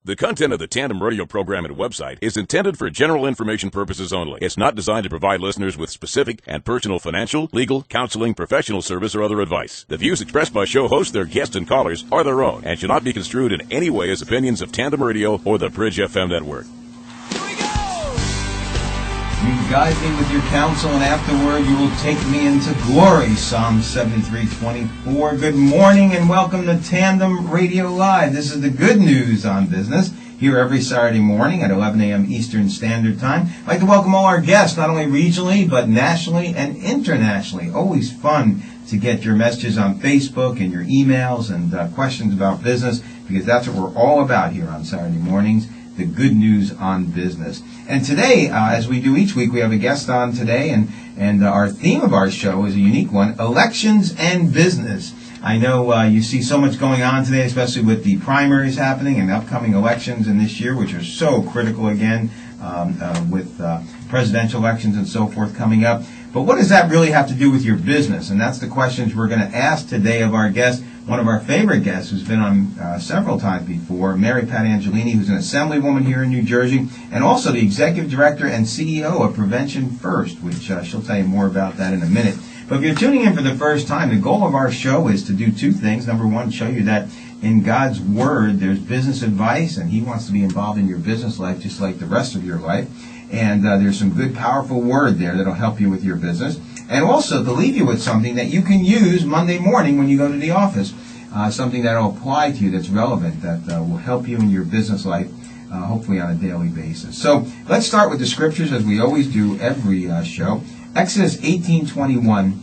The content of the Tandem radio program and website is intended for general information purposes only. It's not designed to provide listeners with specific and personal financial, legal, counseling, professional service, or other advice. The views expressed by show hosts, their guests, and callers are their own and should not be construed in any way as opinions of Tandem Radio or the Bridge FM network. You guide me with your counsel, and afterward you will take me into glory. Psalm 73:24. Good morning, and welcome to Tandem Radio Live. This is the good news on business, here every Saturday morning at 11 a.m. Eastern Standard Time. I'd like to welcome all our guests, not only regionally, but nationally and internationally. Always fun to get your messages on Facebook and your emails and questions about business, because that's what we're all about here on Saturday mornings. The good news on business. And today, as we do each week, we have a guest on today, and our theme of our show is a unique one, elections and business. I know you see so much going on today, especially with the primaries happening and the upcoming elections in this year, which are so critical again, with presidential elections and so forth coming up. But what does that really have to do with your business? And that's the questions we're going to ask today of our guest, one of our favorite guests who's been on several times before, Mary Pat Angelini, who's an Assemblywoman here in New Jersey, and also the Executive Director and CEO of Prevention First, which she'll tell you more about that in a minute. But if you're tuning in for the first time, the goal of our show is to do two things. Number one, show you that in God's Word there's business advice, and He wants to be involved in your business life just like the rest of your life. And there's some good, powerful word there that'll help you with your business. And also to leave you with something that you can use Monday morning when you go to the office, something that will apply to you that's relevant, that will help you in your business life, hopefully on a daily basis. So let's start with the scriptures, as we always do every show. Exodus 18:21,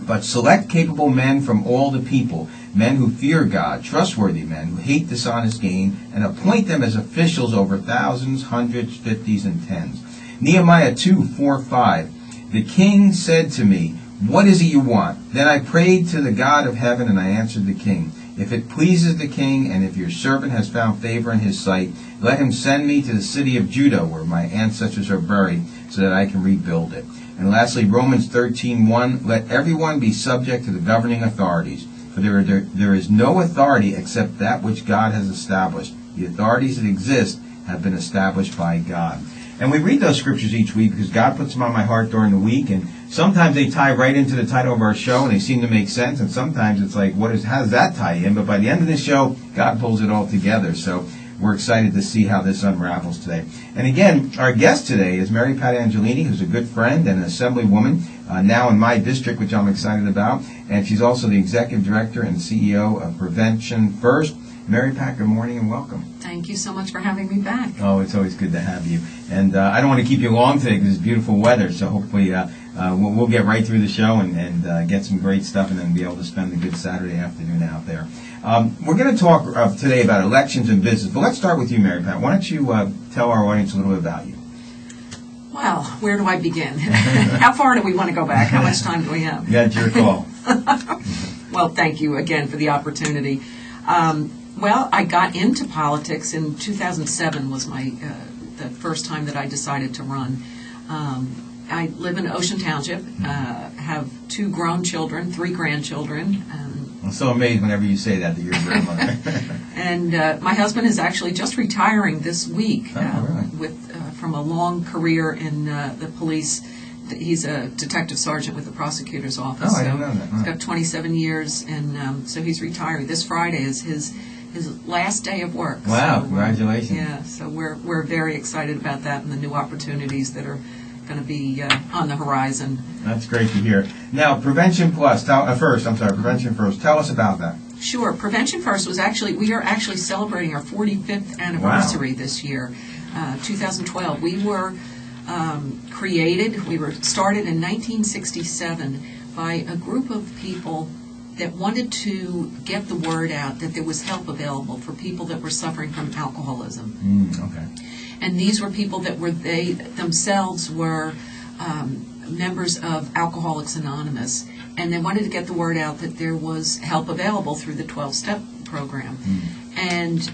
but select capable men from all the people, men who fear God, trustworthy men who hate dishonest gain, and appoint them as officials over thousands, hundreds, fifties, and tens. Nehemiah 2:4-5. The king said to me, what is it you want? Then I prayed to the God of heaven, and I answered the king, if it pleases the king, and if your servant has found favor in his sight, let him send me to the city of Judah, where my ancestors are buried, so that I can rebuild it. And lastly, Romans 13:1, let everyone be subject to the governing authorities, for there is no authority except that which God has established. The authorities that exist have been established by God. And we read those scriptures each week because God puts them on my heart during the week, and sometimes they tie right into the title of our show, and they seem to make sense, and sometimes it's like, how does that tie in? But by the end of the show, God pulls it all together. So we're excited to see how this unravels today. And again, our guest today is Mary Pat Angelini, who's a good friend and an Assemblywoman, now in my district, which I'm excited about. And she's also the Executive Director and CEO of Prevention First. Mary Pat, good morning and welcome. Thank you so much for having me back. Oh, it's always good to have you. And I don't want to keep you long today because it's beautiful weather, so hopefully we'll get right through the show and get some great stuff and then be able to spend a good Saturday afternoon out there. We're going to talk today about elections and business, but let's start with you, Mary Pat. Why don't you tell our audience a little bit about you? Well, where do I begin? How far do we want to go back? How much time do we have? That's your call. Well, thank you again for the opportunity. Well, I got into politics in 2007 was the first time that I decided to run. I live in Ocean Township, have 2 grown children, 3 grandchildren. I'm so amazed whenever you say that you're a grandmother. And my husband is actually just retiring this week really? From a long career in the police. He's a detective sergeant with the prosecutor's office. Oh, I didn't know that. He's got 27 years, and so he's retiring. This Friday is his last day of work. Wow, so, congratulations. Yeah, so we're very excited about that and the new opportunities that are going to be on the horizon. That's great to hear. Now, Prevention First, tell us about that. Sure. Prevention First we are actually celebrating our 45th anniversary this year, 2012. We were started in 1967 by a group of people that wanted to get the word out that there was help available for people that were suffering from alcoholism. Okay. And these were people that they themselves were members of Alcoholics Anonymous, and they wanted to get the word out that there was help available through the 12-step program. And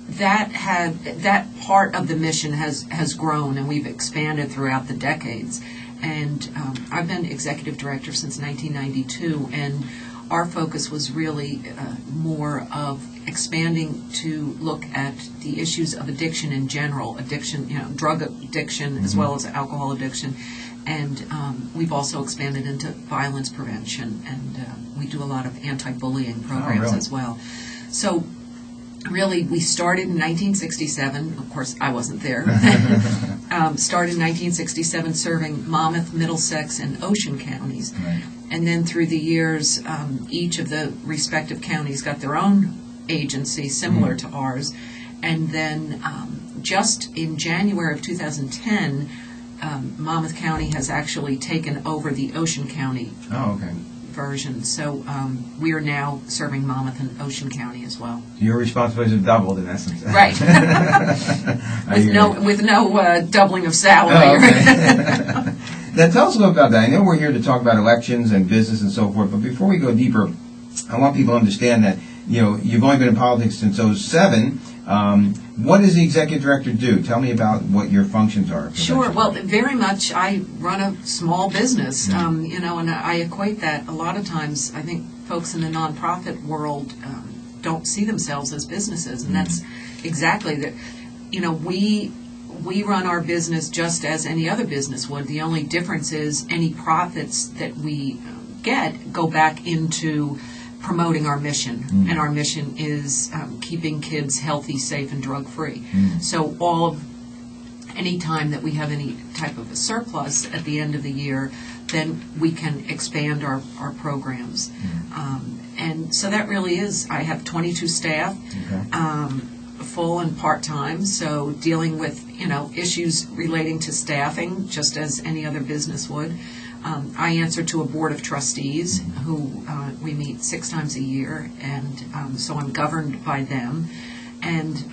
that part of the mission has grown, and we've expanded throughout the decades. And I've been executive director since 1992, and our focus was really more of expanding to look at the issues of addiction in general, addiction, drug addiction as well as alcohol addiction. And we've also expanded into violence prevention, and we do a lot of anti-bullying programs as well. So really, we started in 1967. Of course, I wasn't there. Started in 1967 serving Monmouth, Middlesex, and Ocean counties. Right. And then through the years, each of the respective counties got their own agency similar to ours. And then just in January of 2010, Monmouth County has actually taken over the Ocean County version. So we are now serving Monmouth and Ocean County as well. Your responsibilities have doubled in essence. Right. with no doubling of salary. Oh, okay. Now tell us a little about that. I know we're here to talk about elections and business and so forth, but before we go deeper, I want people to understand that you've only been in politics since 2007. What does the executive director do? Tell me about what your functions are. Sure. Well, very much I run a small business, and I equate that a lot of times. I think folks in the nonprofit world don't see themselves as businesses, and that's exactly that. We run our business just as any other business would. The only difference is any profits that we get go back into promoting our mission, and our mission is keeping kids healthy, safe, and drug-free. So any time that we have any type of a surplus at the end of the year, then we can expand our programs. And so that really is, I have 22 staff, full and part-time, so dealing with issues relating to staffing just as any other business would. I answer to a board of trustees who we meet 6 times a year, and so I'm governed by them. And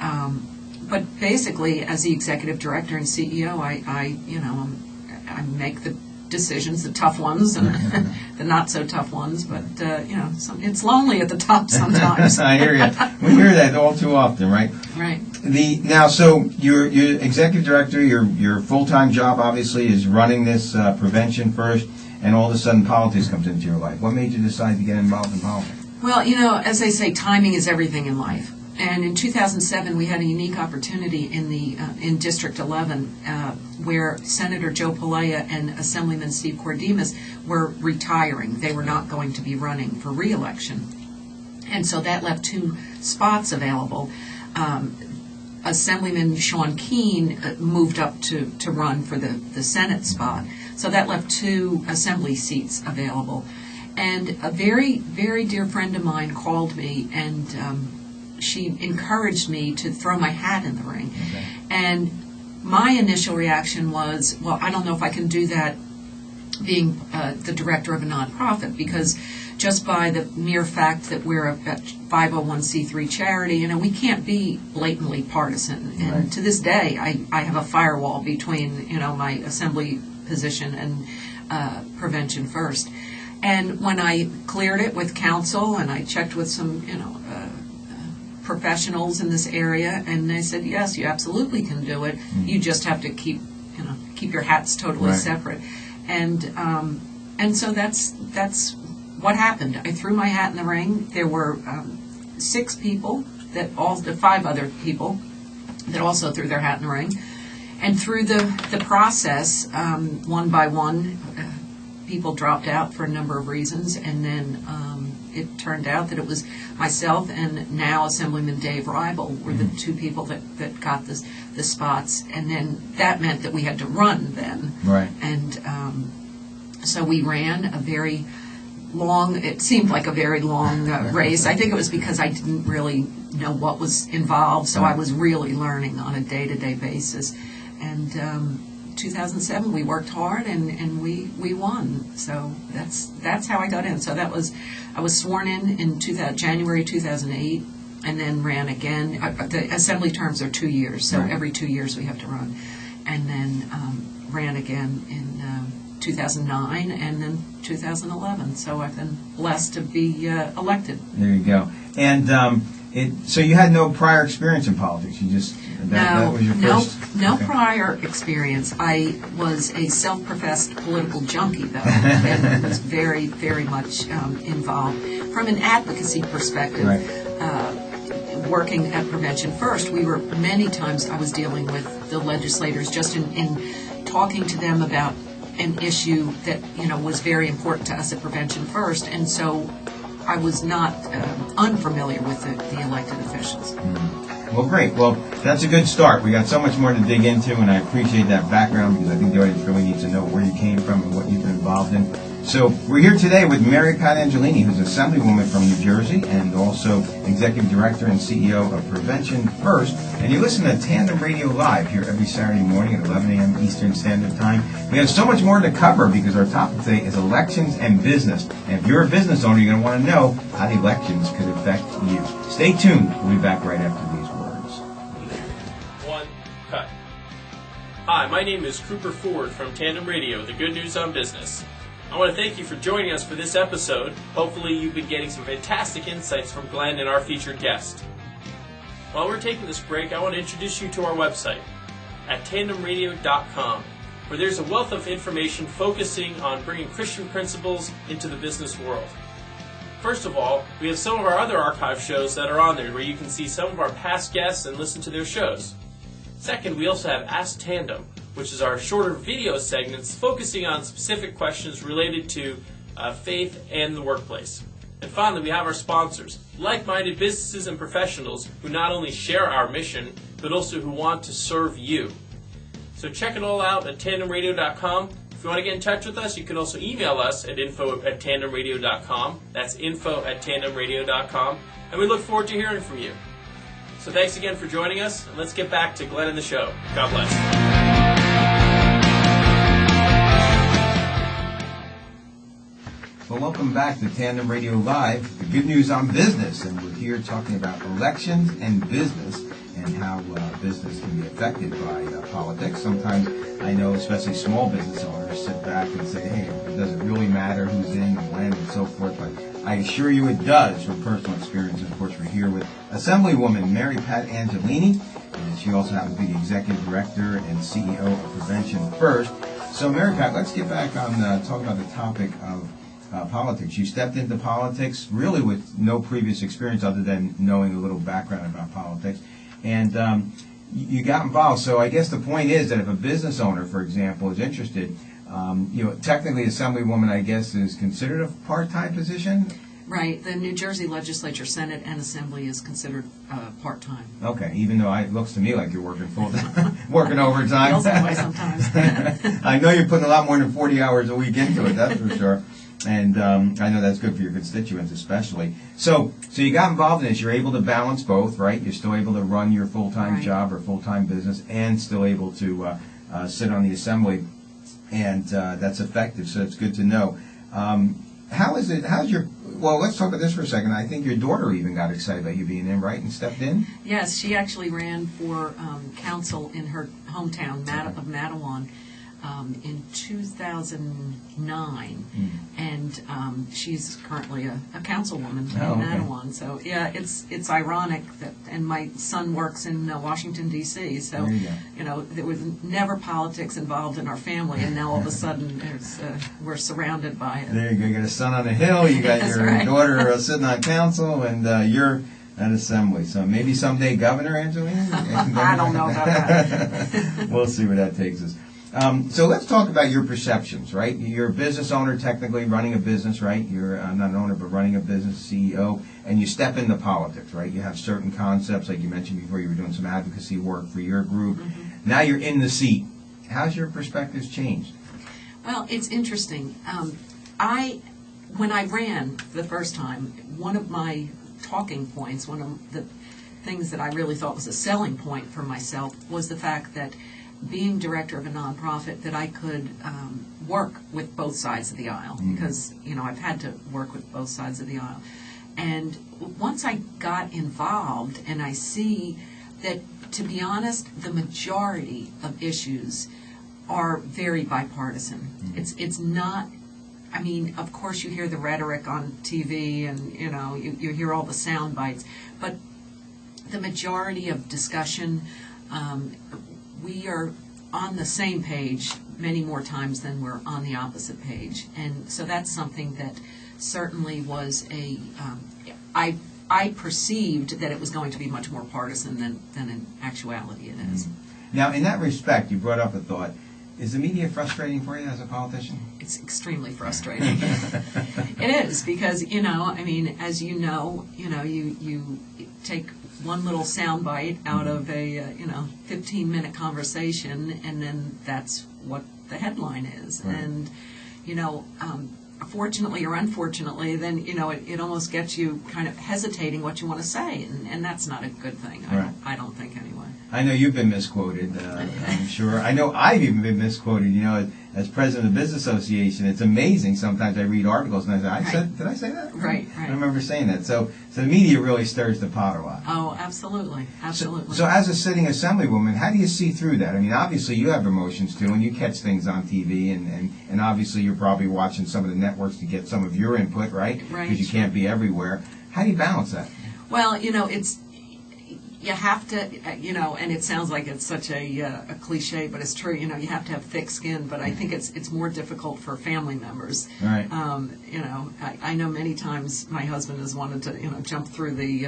but basically, as the executive director and CEO, I make the decisions, the tough ones and the not so tough ones. But it's lonely at the top sometimes. I hear you. We hear that all too often, right? Right. So your executive director, your full-time job obviously is running this prevention first, and all of a sudden politics comes into your life. What made you decide to get involved in politics? Well, as they say, timing is everything in life. And in 2007, we had a unique opportunity in District 11 where Senator Joe Kyrillos and Assemblyman Steve Cordemas were retiring. They were not going to be running for re-election. And so that left 2 spots available. Assemblyman Sean Keene moved up to run for the Senate spot. So that left 2 assembly seats available. And a very, very dear friend of mine called me, and she encouraged me to throw my hat in the ring. Okay. And my initial reaction was, well, I don't know if I can do that being the director of a nonprofit, because just by the mere fact that we're a 501c3 charity, we can't be blatantly partisan. And to this day, I have a firewall between, my assembly position and prevention first. And when I cleared it with council and I checked with some, professionals in this area, and they said, yes, you absolutely can do it. You just have to keep your hats totally separate. And so that's what happened. I threw my hat in the ring. There were 6 people, 5 other people that also threw their hat in the ring. And through the process, one by one, people dropped out for a number of reasons, and then it turned out that it was myself and now Assemblyman Dave Ribel were the 2 people that got the spots, and then that meant that we had to run then. Right. And so we ran a very long, it seemed like a very long race. I think it was because I didn't really know what was involved, so I was really learning on a day-to-day basis. And 2007, we worked hard and we won. So that's how I got in. So I was sworn in January 2008, and then ran again. The assembly terms are 2 years, so every 2 years we have to run, and then ran again in 2009 and then 2011. So I've been blessed to be elected. There you go. And so you had no prior experience in politics. You just that was your first. No prior experience. I was a self-professed political junkie, though, and was very, very much involved from an advocacy perspective. Right. working at Prevention First, we were many times I was dealing with the legislators just in talking to them about an issue that was very important to us at Prevention First, and so I was not unfamiliar with the elected officials. Well, great. Well, that's a good start. We got so much more to dig into, and I appreciate that background because I think the audience really needs to know where you came from and what you've been involved in. So we're here today with Mary Pat Angelini, who's Assemblywoman from New Jersey and also Executive Director and CEO of Prevention First. And you listen to Tandem Radio Live here every Saturday morning at 11 a.m. Eastern Standard Time. We have so much more to cover because our topic today is elections and business. And if you're a business owner, you're going to want to know how the elections could affect you. Stay tuned. We'll be back right after these words. One cut. Hi, my name is Cooper Ford from Tandem Radio, the good news on business. I want to thank you for joining us for this episode. Hopefully you've been getting some fantastic insights from Glenn and our featured guest. While we're taking this break, I want to introduce you to our website at tandemradio.com, where there's a wealth of information focusing on bringing Christian principles into the business world. First of all, we have some of our other archive shows that are on there where you can see some of our past guests and listen to their shows. Second, we also have Ask Tandem, which is our shorter video segments focusing on specific questions related to faith and the workplace. And finally, we have our sponsors, like-minded businesses and professionals who not only share our mission, but also who want to serve you. So check it all out at tandemradio.com. If you want to get in touch with us, you can also email us at info@tandemradio.com. That's info@tandemradio.com. And we look forward to hearing from you. So thanks again for joining us, and let's get back to Glenn and the show. God bless. Well, welcome back to Tandem Radio Live, the good news on business. And we're here talking about elections and business and how business can be affected by politics. Sometimes I know, especially small business owners, sit back and say, hey, does it really matter who's in and when and so forth? But I assure you it does from personal experience. And of course, we're here with Assemblywoman Mary Pat Angelini. And she also happens to be the Executive Director and CEO of Prevention First. So, Mary Pat, let's get back on talking about the topic of politics. You stepped into politics really with no previous experience other than knowing a little background about politics. And you got involved. So I guess the point is that if a business owner, for example, is interested, technically Assemblywoman, I guess, is considered a part-time position? Right. The New Jersey Legislature, Senate, and Assembly is considered part-time. Okay, even though it looks to me like you're working full-time, working overtime. Feels that way sometimes. I know you're putting a lot more than 40 hours a week into it, that's for sure. And I know that's good for your constituents especially. So you got involved in this. You're able to balance both, right? You're still able to run your full-time job or full-time business and still able to sit on the assembly. And that's effective, so it's good to know. Well, let's talk about this for a second. I think your daughter even got excited about you being in, right, and stepped in? Yes, she actually ran for council in her hometown of Matawan in 2009, and she's currently a councilwoman in Matawan. So yeah, it's ironic that, and my son works in Washington D.C. So there was never politics involved in our family, and now all of a sudden we're surrounded by it. There you go. You got a son on a hill. You got your daughter sitting on council, and you're at assembly. So maybe someday Governor Angelini. I don't know about that. We'll see where that takes us. So let's talk about your perceptions, right? You're a business owner, technically running a business, right? You're not an owner, but running a business, CEO, and you step into politics, right? You have certain concepts, like you mentioned before, you were doing some advocacy work for your group. Mm-hmm. Now you're in the seat. How's your perspectives changed? Well, it's interesting. When I ran the first time, one of my talking points, one of the things that I really thought was a selling point for myself was the fact that being director of a nonprofit, that I could work with both sides of the aisle, because I've had to work with both sides of the aisle. And once I got involved, and I see that, to be honest, the majority of issues are very bipartisan. It's not. I mean, of course, you hear the rhetoric on TV, and you hear all the sound bites, but the majority of discussion. We are on the same page many more times than we're on the opposite page. And so that's something that certainly was I I perceived that it was going to be much more partisan than in actuality it is. Now, in that respect, you brought up a thought. Is the media frustrating for you as a politician? It's extremely frustrating. It is, because, I mean, as you know, you take one little soundbite out of a 15-minute conversation, and then that's what the headline is. Right. And fortunately or unfortunately, then it almost gets you kind of hesitating what you want to say, and that's not a good thing. Right. I don't think anyway. I know you've been misquoted, I'm sure. I know I've even been misquoted, as president of the Business Association. It's amazing. Sometimes I read articles and I say, did I say that? Right. I remember saying that. So the media really stirs the pot a lot. Oh, absolutely. So as a sitting Assemblywoman, how do you see through that? I mean, obviously you have emotions too, and you catch things on TV, and obviously you're probably watching some of the networks to get some of your input, right? Right. Because you can't be everywhere. How do you balance that? Well, you have to, and it sounds like it's such a cliche, but it's true. You have to have thick skin. But I think it's more difficult for family members. Right. I know many times my husband has wanted to, jump through the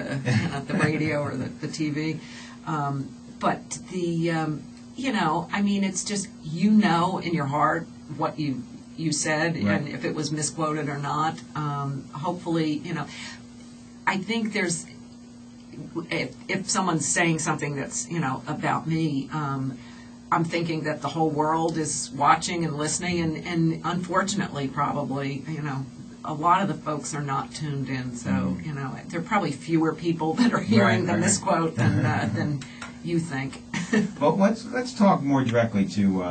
the radio or the TV. But the, I mean, it's just in your heart what you said, right. and if it was misquoted or not. Hopefully, I think there's. If someone's saying something that's about me, I'm thinking that the whole world is watching and listening, and unfortunately, probably a lot of the folks are not tuned in. So there are probably fewer people that are hearing the misquote than you think. Well, let's talk more directly to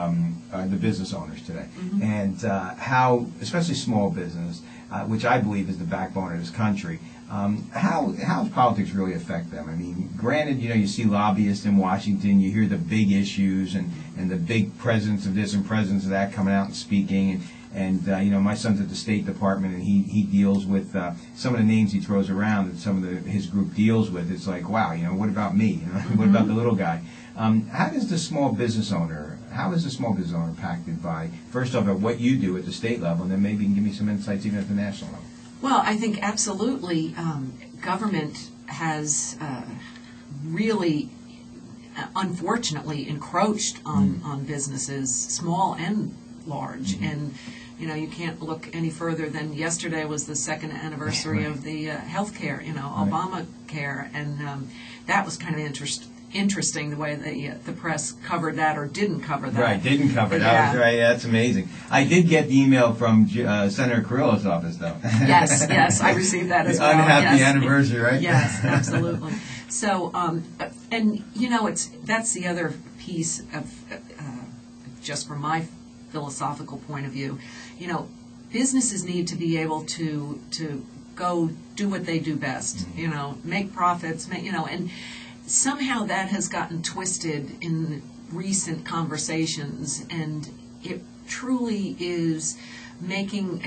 the business owners today, and how, especially small business, which I believe is the backbone of this country. How does politics really affect them? I mean, granted, you see lobbyists in Washington, you hear the big issues and the big presidents of this and presidents of that coming out and speaking, and my son's at the State Department, and he deals with some of the names he throws around that some of his group deals with. It's like, wow, what about me? What about the little guy? How is the small business owner impacted by, first off, at what you do at the state level, and then maybe you can give me some insights even at the national level? Well, I think absolutely government has really, unfortunately, encroached on businesses, small and large. And, you can't look any further than yesterday was the second anniversary of the health care, Obamacare. And that was kind of interesting the way the press covered that or didn't cover that. Right, didn't cover that. Yeah. Was right. Yeah, that's amazing. I did get the email from Senator Kyrillos' office, though. Yes, I received that as well. Unhappy yes. anniversary, right? Yes, absolutely. So, and that's the other piece of, just from my philosophical point of view, businesses need to be able to go do what they do best. Make profits. And somehow that has gotten twisted in recent conversations, and it truly is making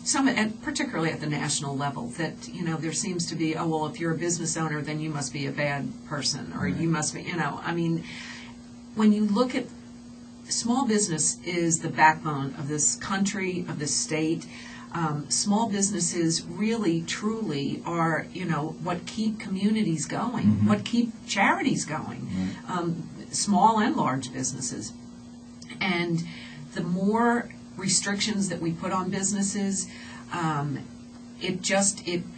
some, and particularly at the national level, that there seems to be, if you're a business owner, then you must be a bad person, or you must be, I mean, when you look at small business is the backbone of this country, of this state. Small businesses really, truly are, what keep communities going, what keep charities going, small and large businesses. And the more restrictions that we put on businesses, it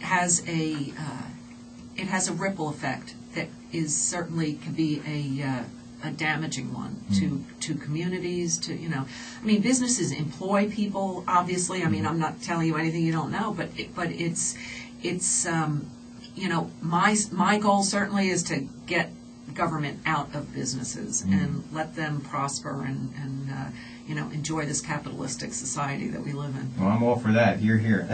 has a ripple effect that is certainly could be a damaging one to communities, to I mean, businesses employ people, obviously. I mean, I'm not telling you anything you don't know, but it's my goal certainly is to get government out of businesses and let them prosper and enjoy this capitalistic society that we live in. Well, I'm all for that. Hear, hear.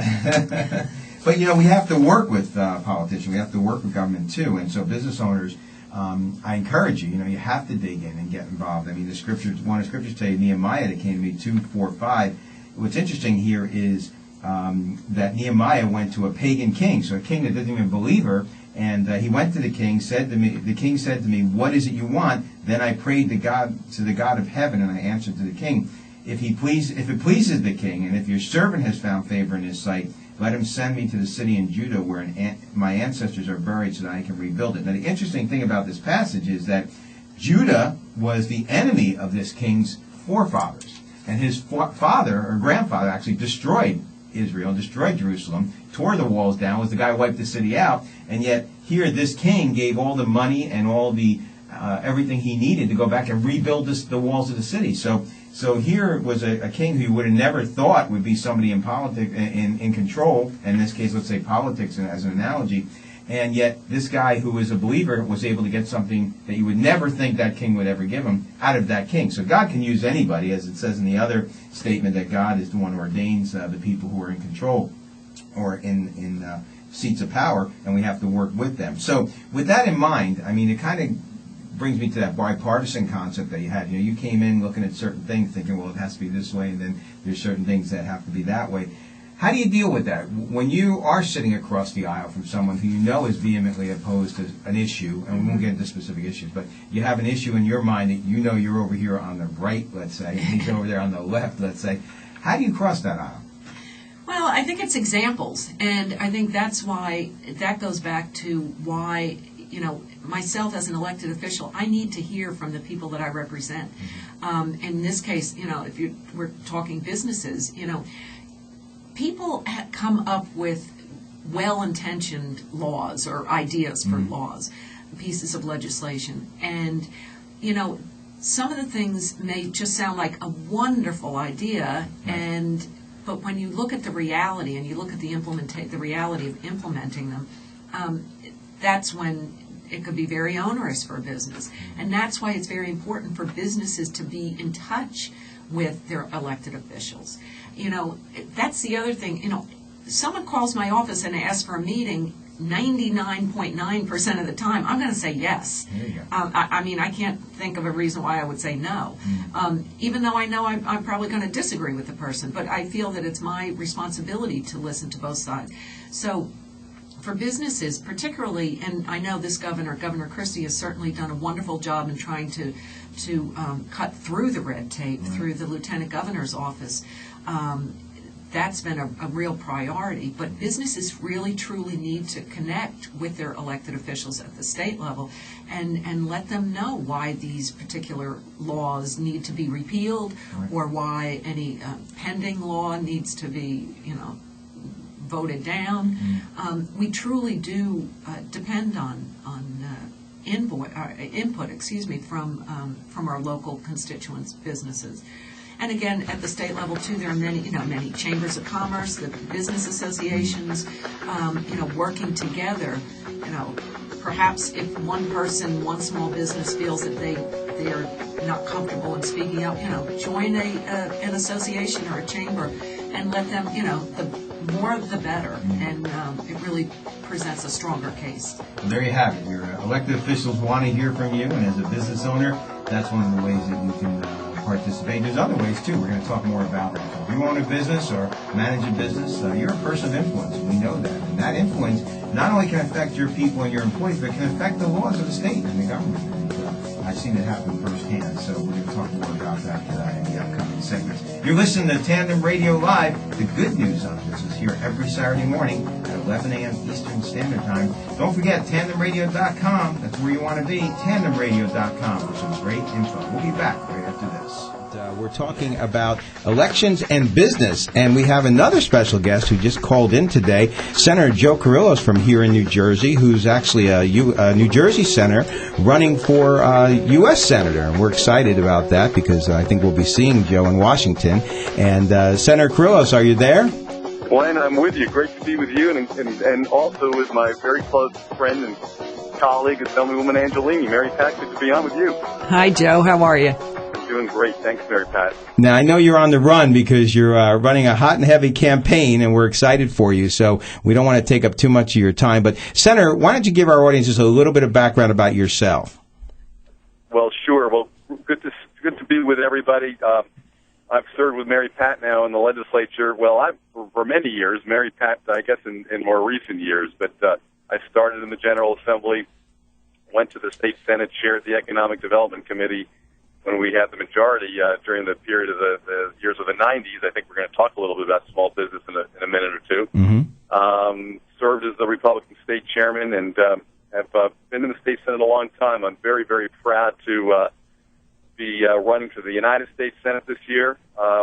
But we have to work with politicians. We have to work with government too, and so business owners. I encourage you. You have to dig in and get involved. I mean, the scriptures. One of the scriptures today, Nehemiah, that came to me 2:4-5. What's interesting here is that Nehemiah went to a pagan king, so a king that didn't even believe her, and he went to the king. The king said to me, "What is it you want?" Then I prayed to the God of heaven, and I answered to the king, If it pleases the king, and if your servant has found favor in his sight, let him send me to the city in Judah where my ancestors are buried so that I can rebuild it. Now, the interesting thing about this passage is that Judah was the enemy of this king's forefathers. And his father, or grandfather, actually destroyed Israel, destroyed Jerusalem, tore the walls down, was the guy who wiped the city out. And yet, here, this king gave all the money and all the everything he needed to go back and rebuild the walls of the city. So here was a king who you would have never thought would be somebody in politics, in control. In this case, let's say politics as an analogy. And yet, this guy who was a believer was able to get something that you would never think that king would ever give him out of that king. So God can use anybody, as it says in the other statement that God is the one who ordains the people who are in control or in seats of power, and we have to work with them. So with that in mind, I mean, it kind of brings me to that bipartisan concept that you had. You know, you came in looking at certain things, thinking, well, it has to be this way, and then there's certain things that have to be that way. How do you deal with that when you are sitting across the aisle from someone who you know is vehemently opposed to an issue, and we won't get into specific issues, but you have an issue in your mind that you know you're over here on the right, let's say, and he's over there on the left, let's say. How do you cross that aisle? Well, I think it's examples, and I think that's why that goes back to why, you know, myself as an elected official, I need to hear from the people that I represent. In this case, you know, if we're talking businesses, you know, people come up with well-intentioned laws or ideas for laws, pieces of legislation, and, you know, some of the things may just sound like a wonderful idea, but when you look at the reality and you look at the reality of implementing them, that's when it could be very onerous for a business. And that's why it's very important for businesses to be in touch with their elected officials. You know, that's the other thing. You know, someone calls my office and asks for a meeting, 99.9% of the time, I'm going to say yes. There you go. I mean, I can't think of a reason why I would say no, even though I know I'm probably going to disagree with the person. But I feel that it's my responsibility to listen to both sides. So for businesses, particularly, and I know this Governor Christie, has certainly done a wonderful job in trying to cut through the red tape through the Lieutenant Governor's office. That's been a real priority, but businesses really truly need to connect with their elected officials at the state level and let them know why these particular laws need to be repealed or why any pending law needs to be, you know, voted down. We truly do depend on input, from our local constituents, businesses. And again, at the state level too, there are many chambers of commerce, the business associations, working together. Perhaps if one small business feels that they are not comfortable in speaking out, join an association or a chamber and let them, the more the better, and it really presents a stronger case. Well, there you have it. Your elected officials want to hear from you, and as a business owner, that's one of the ways that you can participate. There's other ways too. We're going to talk more about that. If you own a business or manage a business, you're a person of influence. We know that. And that influence not only can affect your people and your employees, but can affect the laws of the state and the government. And I've seen it happen firsthand. So we're going to talk more about that in the upcoming segments. You're listening to Tandem Radio Live, the good news on business, here every Saturday morning at 11 a.m. Eastern Standard Time. Don't forget, tandemradio.com. That's where you want to be. Tandemradio.com for some great info. We'll be back right after this. We're talking about elections and business, and we have another special guest who just called in today, Senator Joe Kyrillos from here in New Jersey, who's actually a New Jersey senator running for U.S. Senator, and we're excited about that because I think we'll be seeing Joe in Washington. And Senator Kyrillos, are you there? Glenn, I'm with you. Great to be with you, and also with my very close friend and colleague, Assemblywoman Angelini. Mary Pat, good to be on with you. Hi, Joe. How are you? Doing great. Thanks, Mary Pat. Now, I know you're on the run because you're running a hot and heavy campaign, and we're excited for you, so we don't want to take up too much of your time. But, Senator, why don't you give our audience just a little bit of background about yourself? Well, sure. Well, good to be with everybody. I've served with Mary Pat now in the legislature. Well, for many years. Mary Pat, I guess, in more recent years. But I started in the General Assembly, went to the State Senate, chaired the Economic Development Committee, when we had the majority during the period of the years of the 90s. I think we're going to talk a little bit about small business in a minute or two. Mm-hmm. Served as the Republican state chairman and have been in the state senate a long time. I'm very, very proud to be running for the United States Senate this year.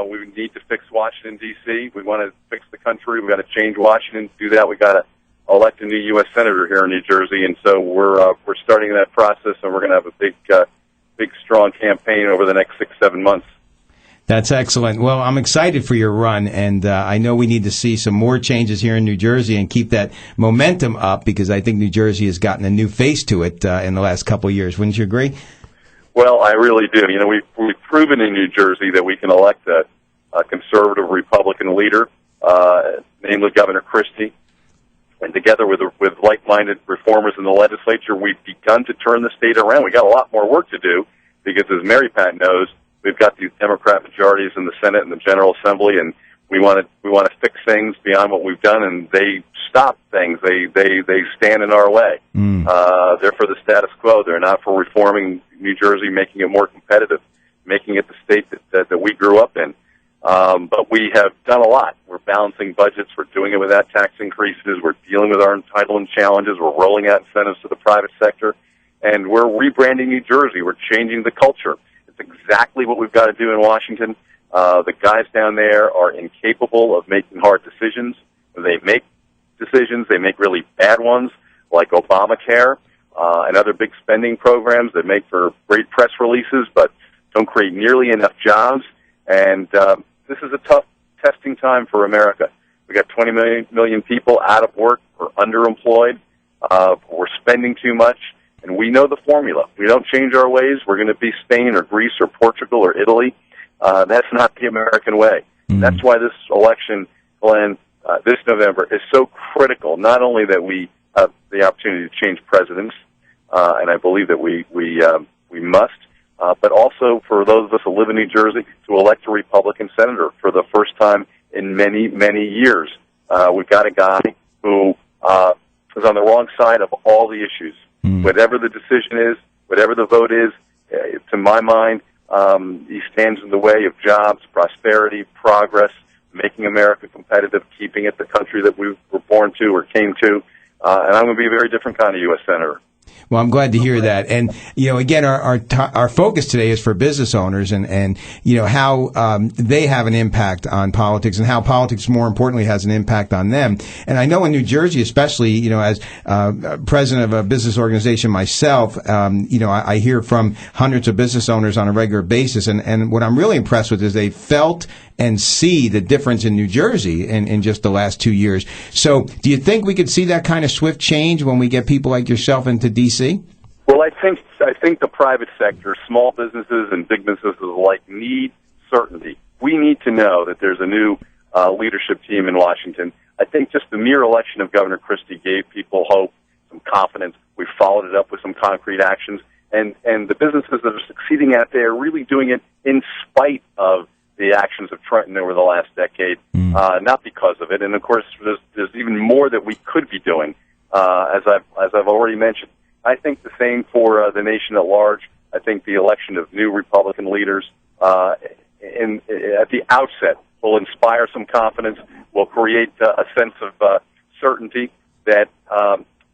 We need to fix Washington, D.C. We want to fix the country. We've got to change Washington. To do that, we've got to elect a new U.S. Senator here in New Jersey, and so we're starting that process, and we're going to have a big, strong campaign over the next 6-7 months. That's excellent. Well, I'm excited for your run, and I know we need to see some more changes here in New Jersey and keep that momentum up, because I think New Jersey has gotten a new face to it in the last couple of years. Wouldn't you agree? Well, I really do. You know, we've proven in New Jersey that we can elect a conservative Republican leader, namely Governor Christie. And together with like-minded reformers in the legislature, we've begun to turn the state around. We got a lot more work to do because, as Mary Pat knows, we've got these Democrat majorities in the Senate and the General Assembly, and we want to fix things beyond what we've done. And they stop things. They stand in our way. They're for the status quo. They're not for reforming New Jersey, making it more competitive, making it the state that we grew up in. But we have done a lot. We're balancing budgets. We're doing it without tax increases. We're dealing with our entitlement challenges. We're rolling out incentives to the private sector. And we're rebranding New Jersey. We're changing the culture. It's exactly what we've got to do in Washington. The guys down there are incapable of making hard decisions. They make decisions. They make really bad ones, like Obamacare and other big spending programs that make for great press releases but don't create nearly enough jobs. And this is a tough testing time for America. We got 20 million people out of work. We're underemployed. We're spending too much. And we know the formula. We don't change our ways. We're going to be Spain or Greece or Portugal or Italy. That's not the American way. That's why this election, Glenn, this November, is so critical. Not only that we have the opportunity to change presidents, and I believe that we must, but also for those of us who live in New Jersey to elect a Republican senator for the first time in many, many years. We've got a guy who is on the wrong side of all the issues. Whatever the decision is, whatever the vote is, to my mind, he stands in the way of jobs, prosperity, progress, making America competitive, keeping it the country that we were born to or came to. And I'm going to be a very different kind of U.S. Senator. Well, I'm glad to hear that. And, again, our focus today is for business owners and how they have an impact on politics and how politics, more importantly, has an impact on them. And I know in New Jersey, especially, as president of a business organization myself, I hear from hundreds of business owners on a regular basis. And what I'm really impressed with is they felt and see the difference in New Jersey in just the last 2 years. So do you think we could see that kind of swift change when we get people like yourself into D.C.? Well, I think the private sector, small businesses and big businesses alike, need certainty. We need to know that there's a new leadership team in Washington. I think just the mere election of Governor Christie gave people hope, some confidence. We followed it up with some concrete actions. And the businesses that are succeeding out there are really doing it in spite of the actions of Trenton over the last decade, not because of it. And of course, there's even more that we could be doing, as I've already mentioned. I think the same for the nation at large. I think the election of new Republican leaders at the outset will inspire some confidence, will create a sense of certainty that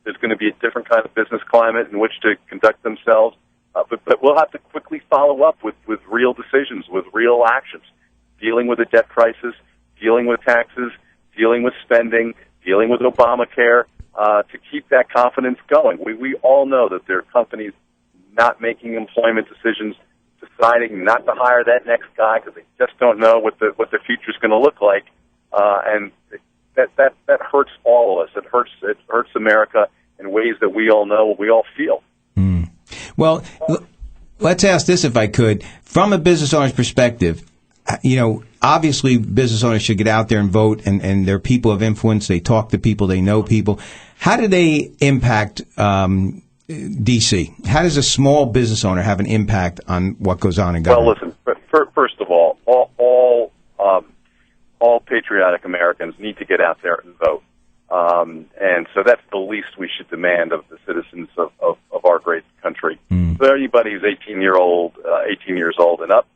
there's going to be a different kind of business climate in which to conduct themselves. But we'll have to quickly follow up with real decisions, with real actions, dealing with the debt crisis, dealing with taxes, dealing with spending, dealing with Obamacare, to keep that confidence going. We all know that there are companies not making employment decisions, deciding not to hire that next guy because they just don't know what the future is going to look like, and that hurts all of us. It hurts America in ways that we all know, we all feel. Well, let's ask this, if I could, from a business owner's perspective. Obviously business owners should get out there and vote, and they're people of influence. They talk to people. They know people. How do they impact D.C.? How does a small business owner have an impact on what goes on in government? Well, listen, first of all patriotic Americans need to get out there and vote. And so that's the least we should demand of the citizens of our great country. So anybody who's 18 years old and up,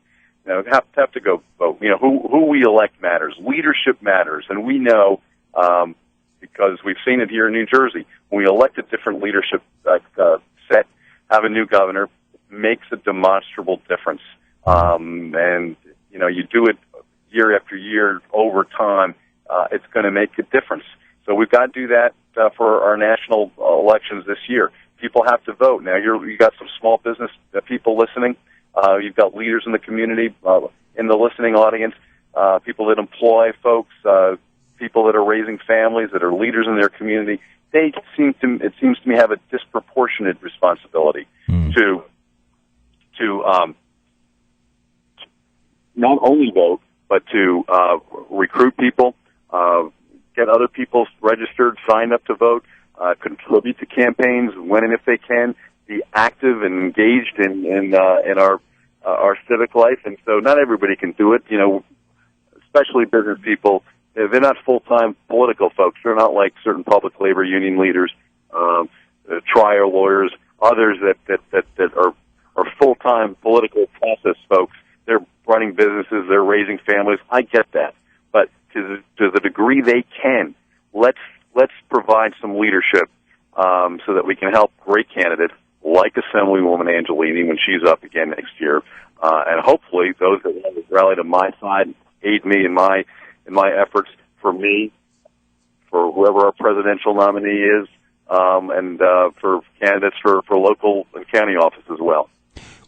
have to go vote. Who we elect matters. Leadership matters, and we know because we've seen it here in New Jersey. When we elect a different leadership set, have a new governor, it makes a demonstrable difference. And you do it year after year over time. It's going to make a difference. So we've got to do that for our national elections this year. People have to vote. Now, you got some small business people listening. You've got leaders in the community, in the listening audience, people that employ folks, people that are raising families, that are leaders in their community. They it seems to me, have a disproportionate responsibility to not only vote, but to recruit people, get other people registered, signed up to vote, contribute to campaigns when and if they can, be active and engaged in our civic life. And so not everybody can do it, especially business people. They're not full-time political folks. They're not like certain public labor union leaders, trial lawyers, others that are full-time political process folks. They're running businesses. They're raising families. I get that. But to the degree they can, let's provide some leadership so that we can help great candidates like Assemblywoman Angelini when she's up again next year, and hopefully those that want to rally to my side, aid me in my efforts for me, for whoever our presidential nominee is, and for candidates for local and county office as well.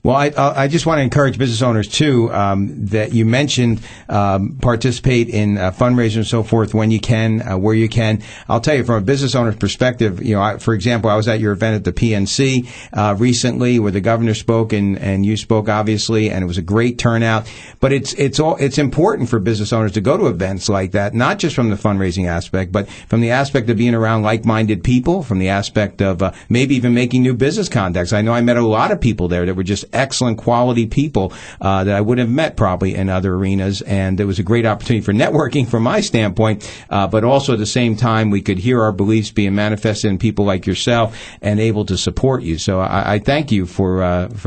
Well, I just want to encourage business owners, too, that you mentioned participate in fundraisers and so forth when you can, where you can. I'll tell you, from a business owner's perspective, for example, I was at your event at the PNC recently where the governor spoke and you spoke, obviously, and it was a great turnout. But it's important for business owners to go to events like that, not just from the fundraising aspect, but from the aspect of being around like-minded people, from the aspect of maybe even making new business contacts. I know I met a lot of people there that were just excellent quality people that I would have met probably in other arenas, and it was a great opportunity for networking from my standpoint, but also at the same time we could hear our beliefs being manifested in people like yourself and able to support you. So I thank you for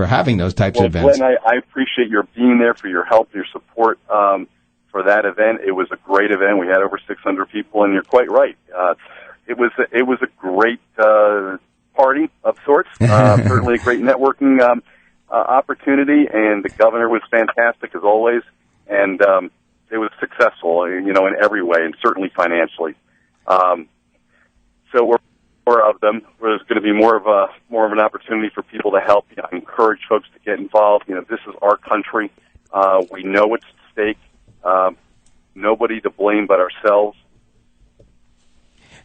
having those types of events. Glenn, I appreciate your being there, for your help, your support for that event. It was a great event. We had over 600 people, and you're quite right. It was a great party of sorts, certainly a great networking opportunity, and the governor was fantastic as always, and it was successful, in every way, and certainly financially. So we're more of them. There's going to be more of an opportunity for people to help. I encourage folks to get involved. This is our country. We know what's at stake. Nobody to blame but ourselves.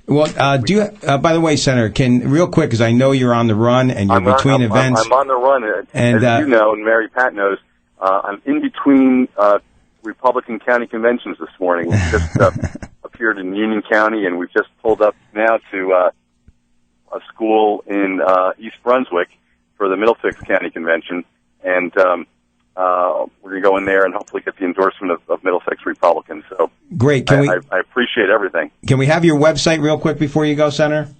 Well, by the way, Senator, real quick, because I know you're on the run and you're between events. I'm on the run, and as you know, and Mary Pat knows, I'm in between Republican county conventions this morning. We just appeared in Union County, and we've just pulled up now to a school in East Brunswick for the Middlesex County Convention, and we're going to go in there and hopefully get the endorsement of Middlesex Republicans. So great. I appreciate everything. Can we have your website real quick before you go, Senator?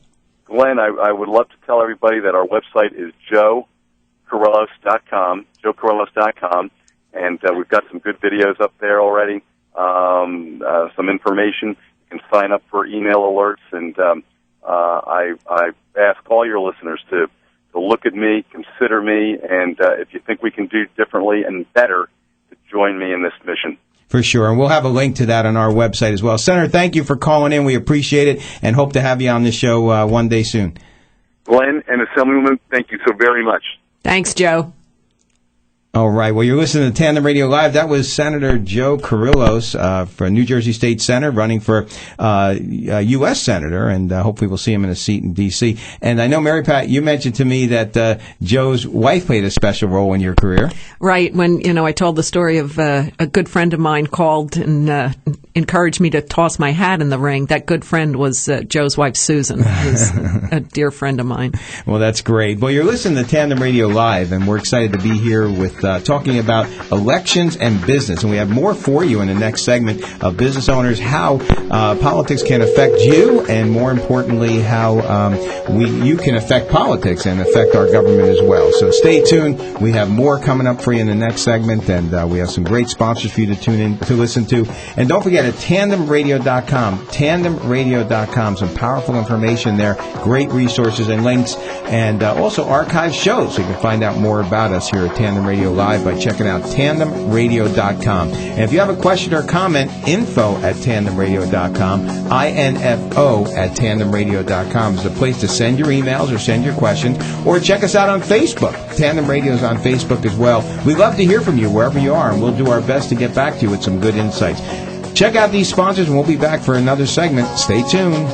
Glenn, I would love to tell everybody that our website is joekyrillos.com, joekyrillos.com, and we've got some good videos up there already, some information. You can sign up for email alerts, and I ask all your listeners to look at me, consider me, and if you think we can do differently and better, to join me in this mission. For sure, and we'll have a link to that on our website as well. Senator, thank you for calling in. We appreciate it, and hope to have you on the show one day soon. Glenn and Assemblywoman, thank you so very much. Thanks, Joe. All right. Well, you're listening to Tandem Radio Live. That was Senator Joe Kyrillos for New Jersey State Senate, running for U.S. Senator, and hopefully we'll see him in a seat in D.C. And I know, Mary Pat, you mentioned to me that Joe's wife played a special role in your career. Right. When, I told the story of a good friend of mine called and encouraged me to toss my hat in the ring. That good friend was Joe's wife, Susan, who's a dear friend of mine. Well, that's great. Well, you're listening to Tandem Radio Live, and we're excited to be here with talking about elections and business. And we have more for you in the next segment of Business Owners, how politics can affect you, and more importantly, how you can affect politics and affect our government as well. So stay tuned. We have more coming up for you in the next segment, and we have some great sponsors for you to tune in to listen to. And don't forget, at tandemradio.com, tandemradio.com, some powerful information there, great resources and links, and also archive shows. So you can find out more about us here at Tandem Radio Live by checking out tandemradio.com. And if you have a question or comment, info@tandemradio.com, info@tandemradio.com is the place to send your emails or send your questions, or check us out on Facebook. Tandem Radio is on Facebook as well. We love to hear from you wherever you are, and we'll do our best to get back to you with some good insights. Check out these sponsors, and we'll be back for another segment. Stay tuned.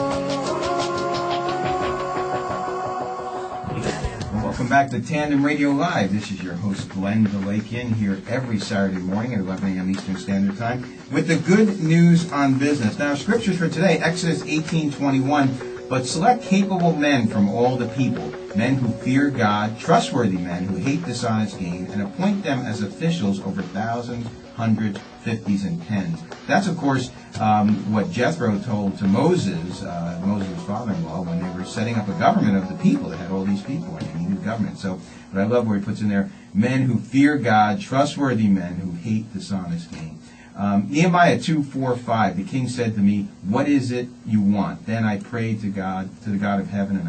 Welcome back to Tandem Radio Live. This is your host, Glenn DeLakian, here every Saturday morning at 11 a.m. Eastern Standard Time with the good news on business. Now, scriptures for today, Exodus 18:21. But select capable men from all the people, men who fear God, trustworthy men who hate dishonest gain, and appoint them as officials over thousands, hundreds, fifties, and tens. That's, of course, what Jethro told to Moses, Moses' father-in-law, when they were setting up a government of the people. They had all these people, and they needed government. So, but I love where he puts in there, men who fear God, trustworthy men who hate dishonest gain. Nehemiah 2:4-5. The king said to me, "What is it you want?" Then I prayed to God, to the God of heaven, and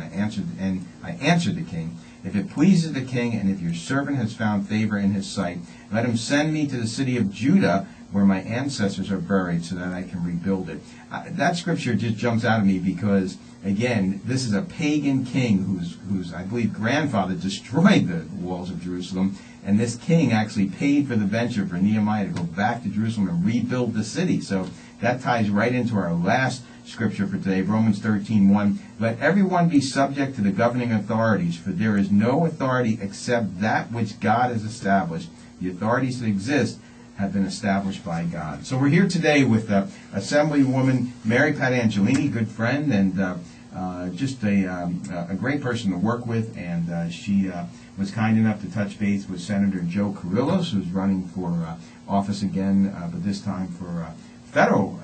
I answered the king, "If it pleases the king, and if your servant has found favor in his sight, let him send me to the city of Judah, where my ancestors are buried, so that I can rebuild it." That scripture just jumps out at me because, again, this is a pagan king whose I believe grandfather destroyed the walls of Jerusalem. And this king actually paid for the venture for Nehemiah to go back to Jerusalem and rebuild the city. So that ties right into our last scripture for today, Romans 13:1. Let everyone be subject to the governing authorities, for there is no authority except that which God has established. The authorities that exist have been established by God. So we're here today with Assemblywoman Mary Pat Angelini, good friend, and just a great person to work with, and she was kind enough to touch base with Senator Joe Kyrillos, who's running for office again, but this time for federal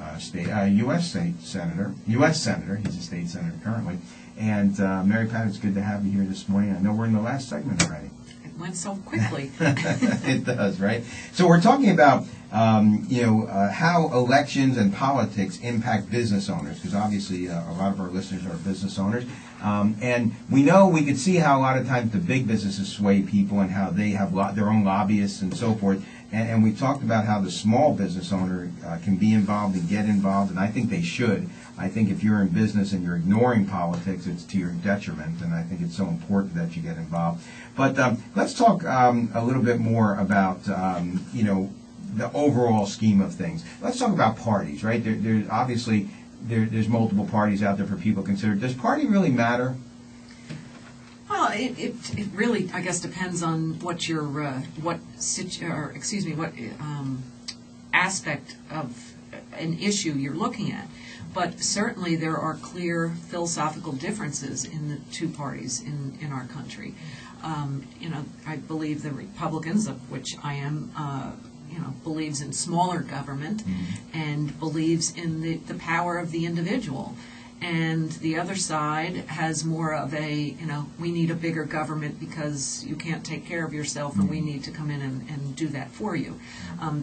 U.S. Senator. He's a state senator currently. And Mary Pat, it's good to have you here this morning. I know we're in the last segment already. It went so quickly. It does, right? So we're talking about how elections and politics impact business owners, because obviously a lot of our listeners are business owners. And we could see how a lot of times the big businesses sway people and how they have their own lobbyists and so forth. And we talked about how the small business owner can be involved and get involved, and I think they should. I think if you're in business and you're ignoring politics, it's to your detriment, and I think it's so important that you get involved. But let's talk a little bit more about, the overall scheme of things. Let's talk about parties, right? There's obviously there's multiple parties out there for people to consider. Does party really matter? Well, it really, I guess, depends on what your what aspect of an issue you're looking at. But certainly there are clear philosophical differences in the two parties in our country. I believe the Republicans, of which I am, believes in smaller government and believes in the power of the individual. And the other side has more of a, we need a bigger government because you can't take care of yourself and we need to come in and do that for you,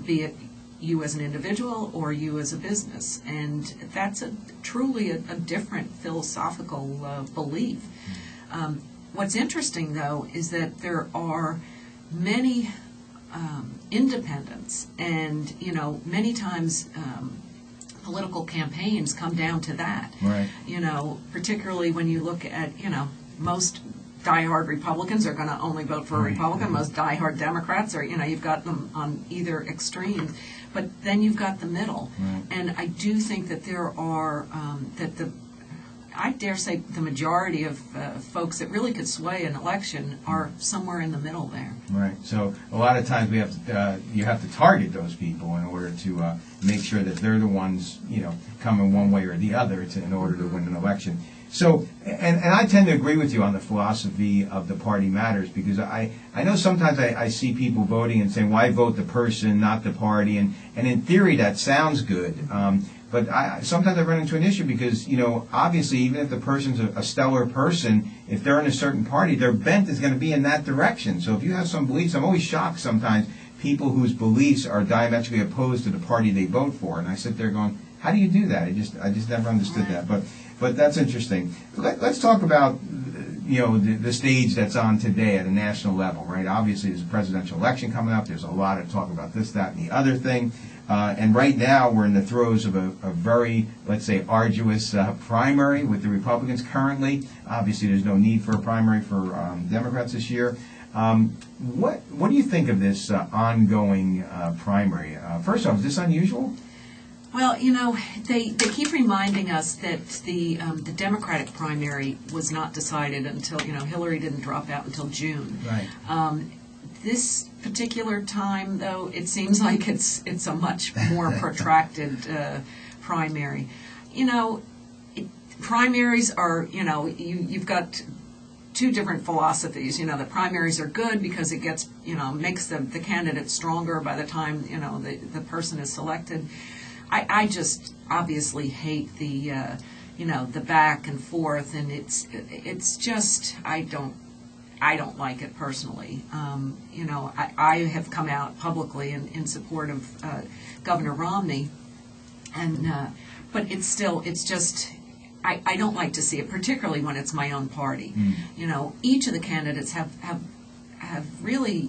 be it you as an individual or you as a business. And that's truly a different philosophical belief. What's interesting, though, is that there are many independents, and many times political campaigns come down to that. Right. Particularly when you look at most diehard Republicans are going to only vote for a Republican. Most diehard Democrats are you've got them on either extreme, but then you've got the middle. Right. And I do think that there are I dare say the majority of folks that really could sway an election are somewhere in the middle there. Right. So a lot of times you have to target those people in order to make sure that they're the ones coming one way or the other in order to win an election. So, and I tend to agree with you on the philosophy of the party matters, because I know sometimes I see people voting and saying, why vote the person, not the party? And in theory, that sounds good. But sometimes I run into an issue because, obviously, even if the person's a stellar person, if they're in a certain party, their bent is going to be in that direction. So if you have some beliefs, I'm always shocked sometimes, people whose beliefs are diametrically opposed to the party they vote for. And I sit there going, how do you do that? I just never understood that. But that's interesting. Let's talk about, the stage that's on today at a national level, right? Obviously, there's a presidential election coming up. There's a lot of talk about this, that, and the other thing. And right now, we're in the throes of a very, let's say, arduous primary with the Republicans currently. Obviously, there's no need for a primary for Democrats this year. What do you think of this ongoing primary? First off, is this unusual? Well, they keep reminding us that the Democratic primary was not decided until, Hillary didn't drop out until June. Right. This particular time, though, it seems like it's a much more protracted primary. Primaries are, you've got two different philosophies. The primaries are good because it gets, makes the candidate stronger by the time, the person is selected. I just obviously hate the, the back and forth, and it's just, I don't like it personally. I have come out publicly in support of Governor Romney, and but it's just, I don't like to see it, particularly when it's my own party. Each of the candidates have really,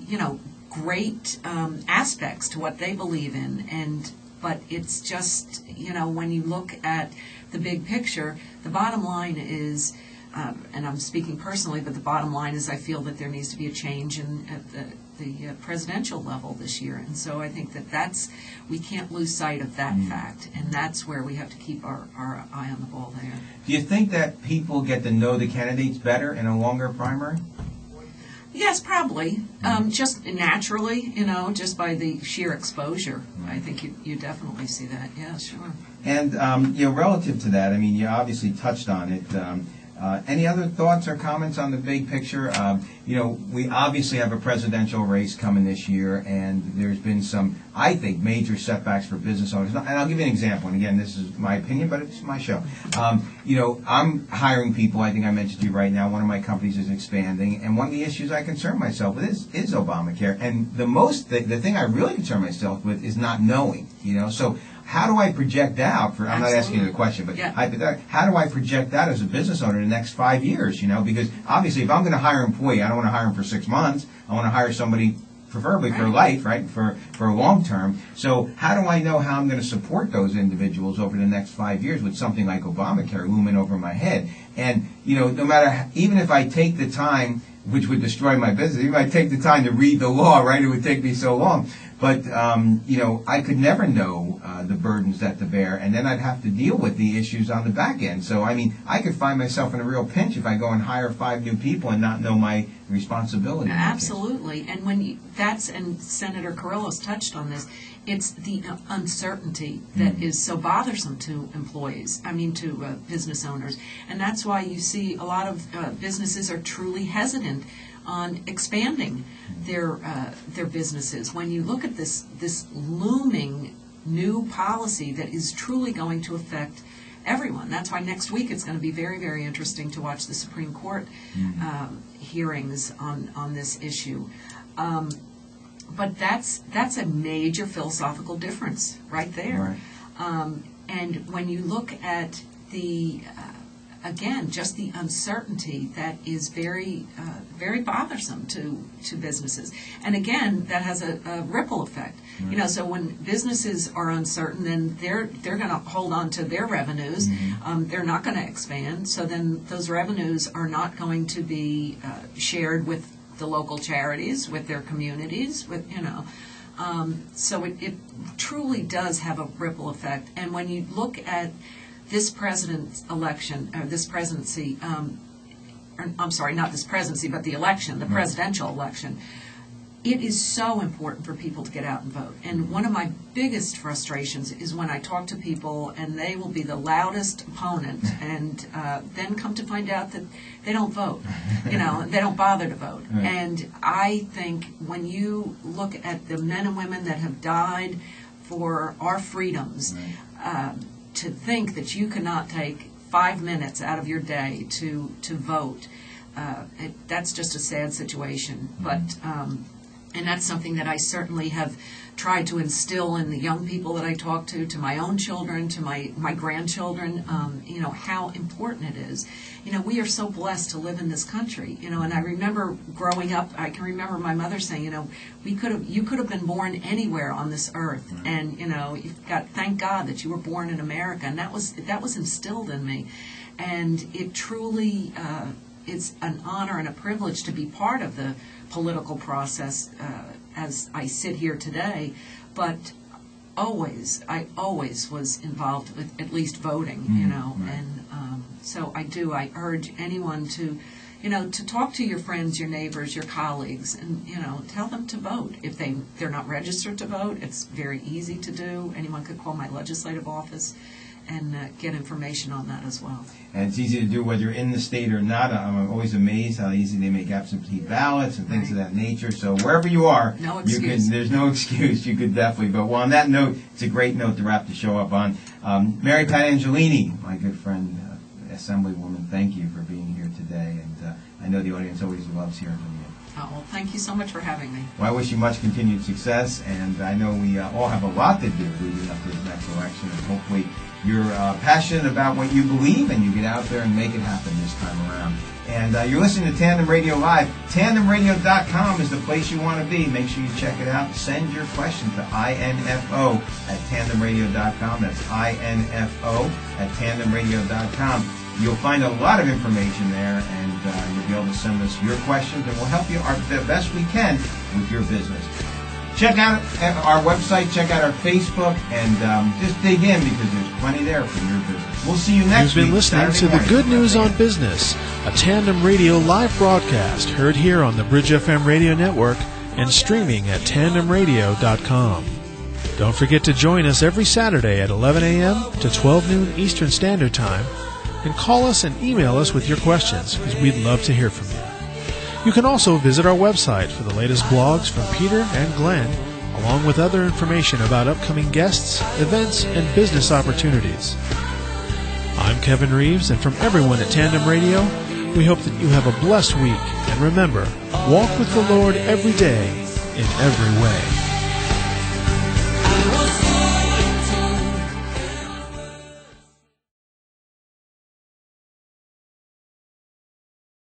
great aspects to what they believe in, but it's just, when you look at the big picture, the bottom line is, and I'm speaking personally, but the bottom line is I feel that there needs to be a change at the presidential level this year. And so I think we can't lose sight of that fact, and that's where we have to keep our eye on the ball there. Do you think that people get to know the candidates better in a longer primary? Yes, probably. Just naturally, just by the sheer exposure. I think you definitely see that. Yeah, sure. And, relative to that, you obviously touched on it. Any other thoughts or comments on the big picture? We obviously have a presidential race coming this year, and there's been some, I think, major setbacks for business owners. And I'll give you an example. And again, this is my opinion, but it's my show. I'm hiring people. I think I mentioned to you right now, one of my companies is expanding, and one of the issues I concern myself with is Obamacare. And the thing I really concern myself with is not knowing, So how do I project out for, I'm not asking you the question, but how do I project out as a business owner in the next 5 years, Because obviously if I'm going to hire an employee, I don't want to hire him for 6 months. I want to hire somebody preferably for life, right, for a long term. So how do I know how I'm going to support those individuals over the next 5 years with something like Obamacare looming over my head? And, no matter, even if I take the time, which would destroy my business, even if I take the time to read the law, right, it would take me so long. But, I could never know the burdens that to bear, and then I'd have to deal with the issues on the back end. So, I could find myself in a real pinch if I go and hire 5 new people and not know my responsibility. Absolutely. And and Senator Kyrillos touched on this, it's the uncertainty that is so bothersome to employees, to business owners. And that's why you see a lot of businesses are truly hesitant on expanding their businesses. When you look at this looming new policy that is truly going to affect everyone. That's why next week it's going to be very, very interesting to watch the Supreme Court hearings on this issue. But that's a major philosophical difference right there. Right. And when you look at again, just the uncertainty that is very, very bothersome to businesses. And again, that has a ripple effect. Right. So when businesses are uncertain, then they're going to hold on to their revenues. They're not going to expand. So then those revenues are not going to be shared with the local charities, with their communities, so it truly does have a ripple effect. And when you look at this president's election, or this presidency, I'm sorry, not this presidency, but the election, the presidential election, it is so important for people to get out and vote. And one of my biggest frustrations is when I talk to people and they will be the loudest opponent and then come to find out that they don't vote. They don't bother to vote. Right. And I think when you look at the men and women that have died for our freedoms, to think that you cannot take 5 minutes out of your day to vote, that's just a sad situation. But and that's something that I certainly have tried to instill in the young people that I talk to my own children, to my grandchildren, how important it is. We are so blessed to live in this country, and I remember growing up, I can remember my mother saying, you could have been born anywhere on this earth, and, thank God that you were born in America, and that was instilled in me. And it truly is an honor and a privilege to be part of the political process as I sit here today, but I always was involved with at least voting, and so I urge anyone to, to talk to your friends, your neighbors, your colleagues, and, tell them to vote. If they're not registered to vote, it's very easy to do. Anyone could call my legislative office and get information on that as well. And it's easy to do whether you're in the state or not. I'm always amazed how easy they make absentee ballots and things of that nature. So wherever you are, no excuse. There's no excuse. You could definitely vote. Well, on that note, it's a great note to wrap the show up on. Mary Pat Angelini, my good friend, Assemblywoman, thank you for being here today. And I know the audience always loves hearing from you. Oh, well, thank you so much for having me. Well, I wish you much continued success, and I know we all have a lot to do leading up to the next election, and hopefully you're passionate about what you believe, and you get out there and make it happen this time around. And you're listening to Tandem Radio Live. TandemRadio.com is the place you want to be. Make sure you check it out. Send your question to info@TandemRadio.com. That's info@TandemRadio.com. You'll find a lot of information there, and you'll be able to send us your questions, and we'll help you the best we can with your business. Check out our website, check out our Facebook, and just dig in because there's plenty there for your business. We'll see you next week. You've been listening to The Good News on Business, a Tandem Radio live broadcast heard here on the Bridge FM radio network and streaming at tandemradio.com. Don't forget to join us every Saturday at 11 a.m. to 12 noon Eastern Standard Time, and call us and email us with your questions, because we'd love to hear from you. You can also visit our website for the latest blogs from Peter and Glenn, along with other information about upcoming guests, events, and business opportunities. I'm Kevin Reeves, and from everyone at Tandem Radio, we hope that you have a blessed week, and remember, walk with the Lord every day, in every way.